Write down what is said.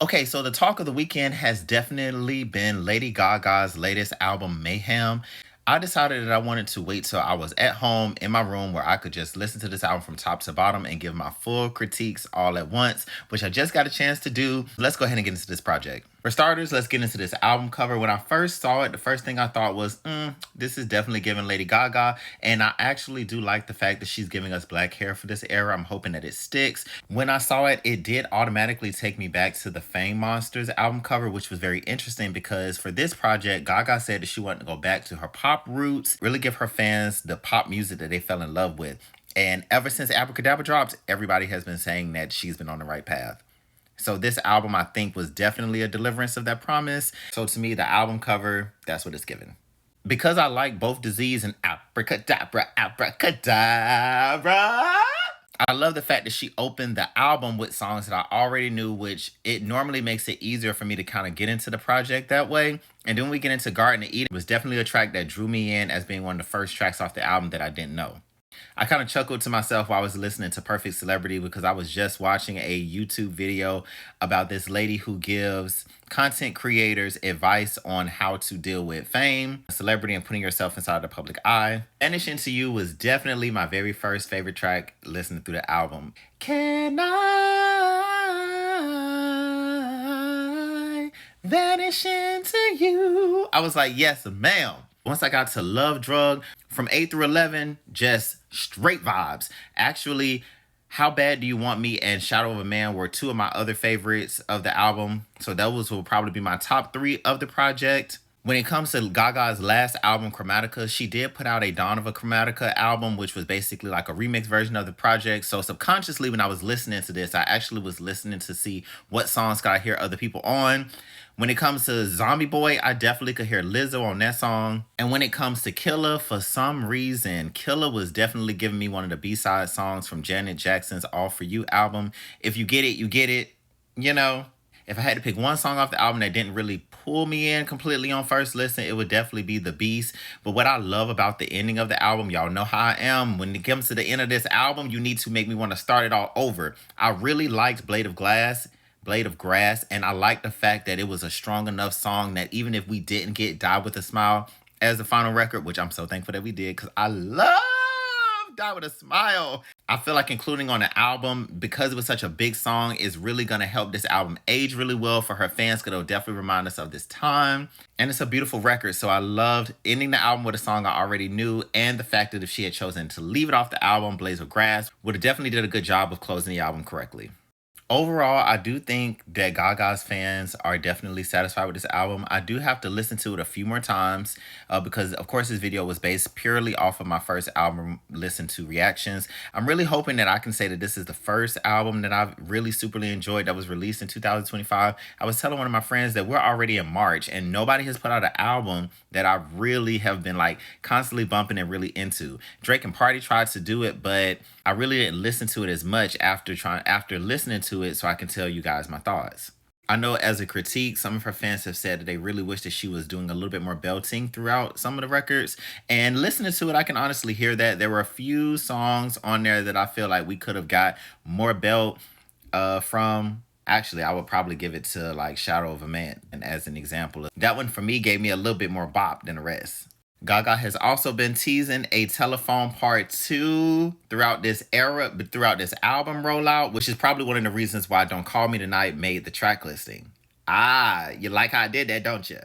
Okay, so the talk of the weekend has definitely been Lady Gaga's latest album, Mayhem. I decided that I wanted to wait till I was at home in my room where I could just listen to this album from top to bottom and give my full critiques all at once, which I just got a chance to do. Let's go ahead and get into this project. For starters, let's get into this album cover. When I first saw it, the first thing I thought was, this is definitely giving Lady Gaga. And I actually do like the fact that she's giving us black hair for this era. I'm hoping that it sticks. When I saw it, it did automatically take me back to the Fame Monsters album cover, which was very interesting because for this project, Gaga said that she wanted to go back to her pop roots, really give her fans the pop music that they fell in love with. And ever since Abracadabra dropped, everybody has been saying that she's been on the right path. So this album, I think, was definitely a deliverance of that promise. So to me, the album cover, that's what it's given. Because I like both Disease and Abracadabra, Abracadabra, I love the fact that she opened the album with songs that I already knew, which it normally makes it easier for me to kind of get into the project that way. And then we get into Garden of Eden. It was definitely a track that drew me in as being one of the first tracks off the album that I didn't know. I kind of chuckled to myself while I was listening to Perfect Celebrity because I was just watching a YouTube video about this lady who gives content creators advice on how to deal with fame, celebrity, and putting yourself inside the public eye. Vanishing to You was definitely my very first favorite track listening through the album. Can I vanish into you? I was like, yes, ma'am. Once I got to Love Drug, from 8 through 11, just straight vibes. Actually, How Bad Do You Want Me and Shadow of a Man were two of my other favorites of the album. So those will probably be my top 3 of the project. When it comes to Gaga's last album, Chromatica, she did put out a Dawn of a Chromatica album, which was basically like a remix version of the project. So subconsciously, when I was listening to this, I actually was listening to see what songs could I hear other people on. When it comes to Zombie Boy, I definitely could hear Lizzo on that song. And when it comes to Killer, for some reason, Killer was definitely giving me one of the B-side songs from Janet Jackson's All For You album. If you get it, you get it, you know. If I had to pick one song off the album that didn't really pull me in completely on first listen, it would definitely be The Beast. But what I love about the ending of the album, y'all know how I am. When it comes to the end of this album, you need to make me want to start it all over. I really liked Blade of Grass, and I like the fact that it was a strong enough song that even if we didn't get Die With a Smile as the final record, which I'm so thankful that we did because I love Die With a Smile. I feel like including on the album, because it was such a big song, is really going to help this album age really well for her fans, because it'll definitely remind us of this time. And it's a beautiful record, so I loved ending the album with a song I already knew, and the fact that if she had chosen to leave it off the album, Blades of Grass would have definitely did a good job of closing the album correctly. Overall, I do think that Gaga's fans are definitely satisfied with this album. I do have to listen to it a few more times because, of course, this video was based purely off of my first album listen to reactions. I'm really hoping that I can say that this is the first album that I've really superly enjoyed that was released in 2025. I was telling one of my friends that we're already in March and nobody has put out an album that I really have been like constantly bumping and really into. Drake and Party tried to do it, but I really didn't listen to it as much after listening to it, so I can tell you guys my thoughts. I know as a critique, some of her fans have said that they really wish that she was doing a little bit more belting throughout some of the records. And listening to it, I can honestly hear that. There were a few songs on there that I feel like we could have got more belt from. Actually, I would probably give it to like Shadow of a Man. And as an example, that one for me gave me a little bit more bop than the rest. Gaga has also been teasing a Telephone Part 2 throughout this era, but throughout this album rollout, which is probably one of the reasons why Don't Call Me Tonight made the track listing. Ah, you like how I did that, don't you?